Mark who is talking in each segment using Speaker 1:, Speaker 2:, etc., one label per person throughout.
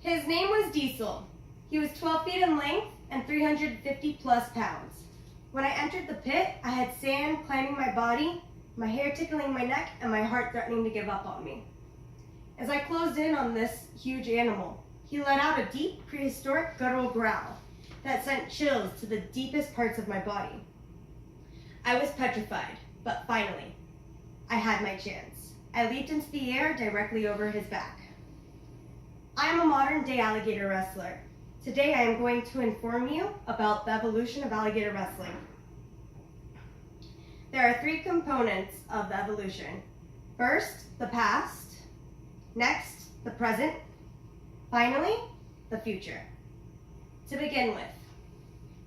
Speaker 1: His name was Diesel. He was 12 feet in length and 350 plus pounds. When I entered the pit, I had sand climbing my body, my hair tickling my neck, and my heart threatening to give up on me. As I closed in on this huge animal, he let out a deep, prehistoric guttural growl that sent chills to the deepest parts of my body. I was petrified, but finally, I had my chance. I leaped into the air directly over his back. I am a modern-day alligator wrestler. Today I am going to inform you about the evolution of alligator wrestling. There are 3 components of the evolution. First, the past. Next, the present. Finally, the future. To begin with,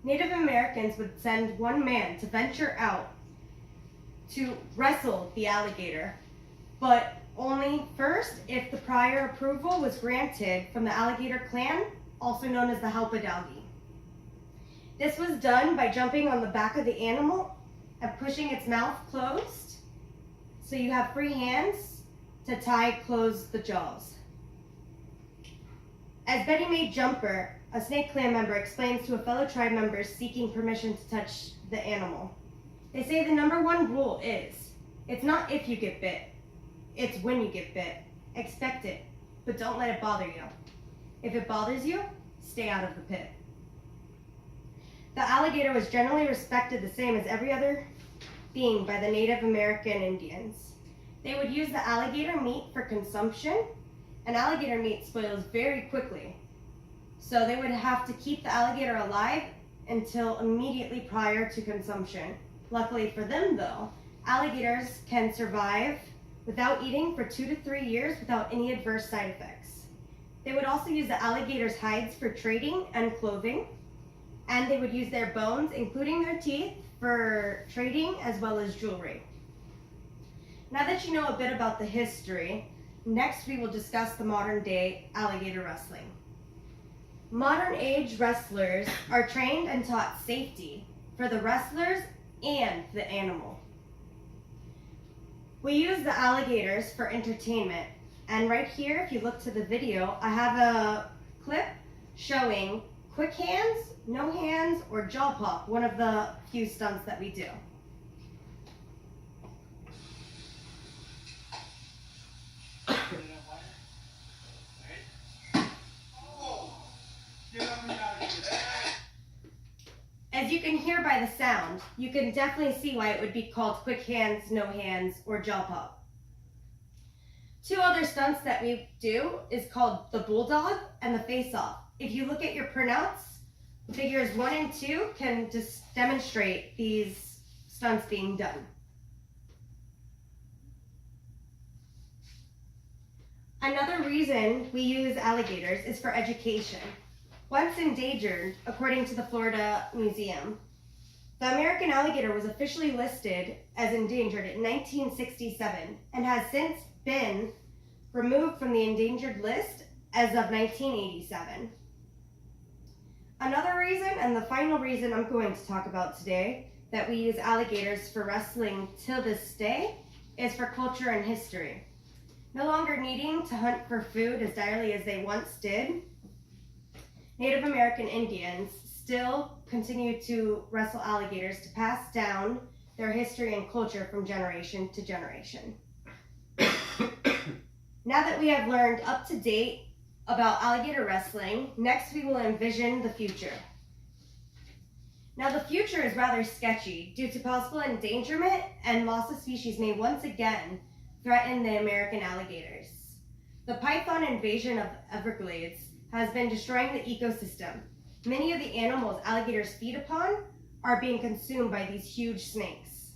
Speaker 1: Native Americans would send one man to venture out to wrestle the alligator, but only first if the prior approval was granted from the alligator clan, also known as the Halpadalgi. This was done by jumping on the back of the animal and pushing its mouth closed, so you have free hands to tie close the jaws. As Betty Mae Jumper, a Snake Clan member, explains to a fellow tribe member seeking permission to touch the animal, they say the #1 rule is, it's not if you get bit, it's when you get bit. Expect it, but don't let it bother you. If it bothers you, stay out of the pit. The alligator was generally respected the same as every other being by the Native American Indians. They would use the alligator meat for consumption, and alligator meat spoils very quickly. So they would have to keep the alligator alive until immediately prior to consumption. Luckily for them though, alligators can survive without eating for 2 to 3 years without any adverse side effects. They would also use the alligator's hides for trading and clothing, and they would use their bones, including their teeth, for trading as well as jewelry. Now that you know a bit about the history, next we will discuss the modern day alligator wrestling. Modern age wrestlers are trained and taught safety for the wrestlers and the animal. We use the alligators for entertainment, and right here, if you look to the video, I have a clip showing quick hands, no hands, or jaw pop, one of the few stunts that we do. As you can hear by the sound, you can definitely see why it would be called quick hands, no hands, or jaw pop. 2 other stunts that we do is called the bulldog and the face-off. If you look at your printouts, figures 1 and 2 can just demonstrate these stunts being done. Another reason we use alligators is for education. Once endangered, according to the Florida Museum, the American alligator was officially listed as endangered in 1967 and has since been removed from the endangered list as of 1987. Another reason, and the final reason I'm going to talk about today, that we use alligators for wrestling till this day is for culture and history. No longer needing to hunt for food as direly as they once did, Native American Indians still continue to wrestle alligators to pass down their history and culture from generation to generation. Now that we have learned up to date about alligator wrestling, next we will envision the future. Now the future is rather sketchy due to possible endangerment and loss of species may once again threaten the American alligators. The python invasion of Everglades has been destroying the ecosystem. Many of the animals alligators feed upon are being consumed by these huge snakes.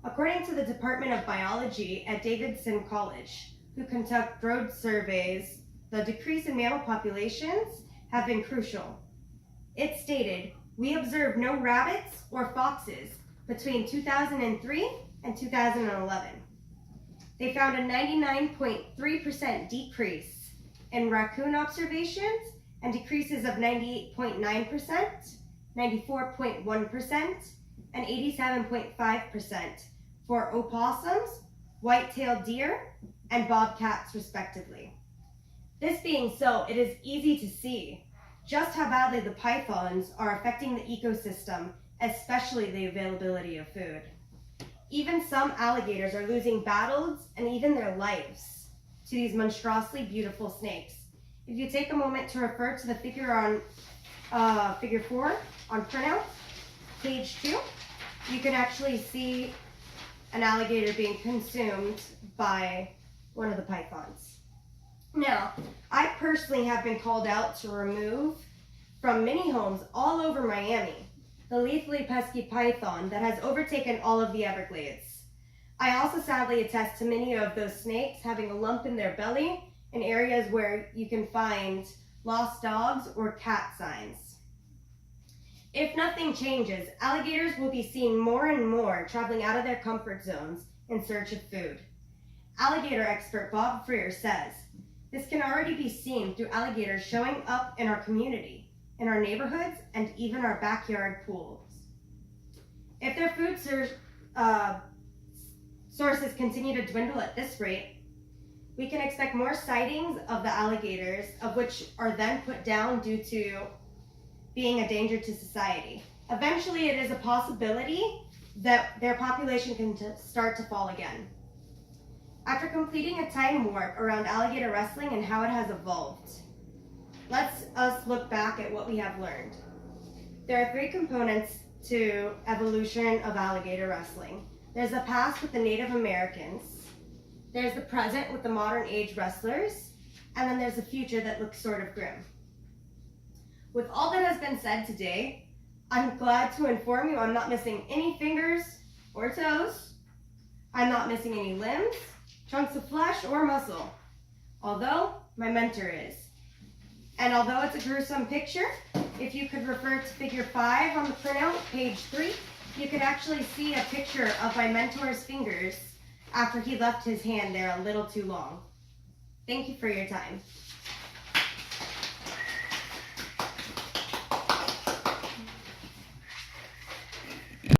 Speaker 1: According to the Department of Biology at Davidson College, who conduct road surveys, the decrease in mammal populations have been crucial. It stated, "We observed no rabbits or foxes between 2003 and 2011. They found a 99.3% decrease in raccoon observations and decreases of 98.9%, 94.1%, and 87.5% for opossums, white-tailed deer, and bobcats respectively. This being so, it is easy to see just how badly the pythons are affecting the ecosystem, especially the availability of food. Even some alligators are losing battles and even their lives to these monstrously beautiful snakes. If you take a moment to refer to the figure on figure 4 on printout, page 2, you can actually see an alligator being consumed by one of the pythons. Now, I personally have been called out to remove from many homes all over Miami the lethally pesky python that has overtaken all of the Everglades. I also sadly attest to many of those snakes having a lump in their belly in areas where you can find lost dogs or cat signs. If nothing changes, alligators will be seen more and more traveling out of their comfort zones in search of food. Alligator expert Bob Freer says, this can already be seen through alligators showing up in our community, in our neighborhoods, and even our backyard pools. If their food sources continue to dwindle at this rate, we can expect more sightings of the alligators, of which are then put down due to being a danger to society. Eventually, it is a possibility that their population can start to fall again. After completing a time warp around alligator wrestling and how it has evolved, let's look back at what we have learned. There are 3 components to evolution of alligator wrestling. There's the past with the Native Americans, there's the present with the modern age wrestlers, and then there's the future that looks sort of grim. With all that has been said today, I'm glad to inform you I'm not missing any fingers or toes. I'm not missing any limbs, chunks of flesh, or muscle, although my mentor is. And although it's a gruesome picture, if you could refer to figure 5 on the printout, page 3, you could actually see a picture of my mentor's fingers after he left his hand there a little too long. Thank you for your time.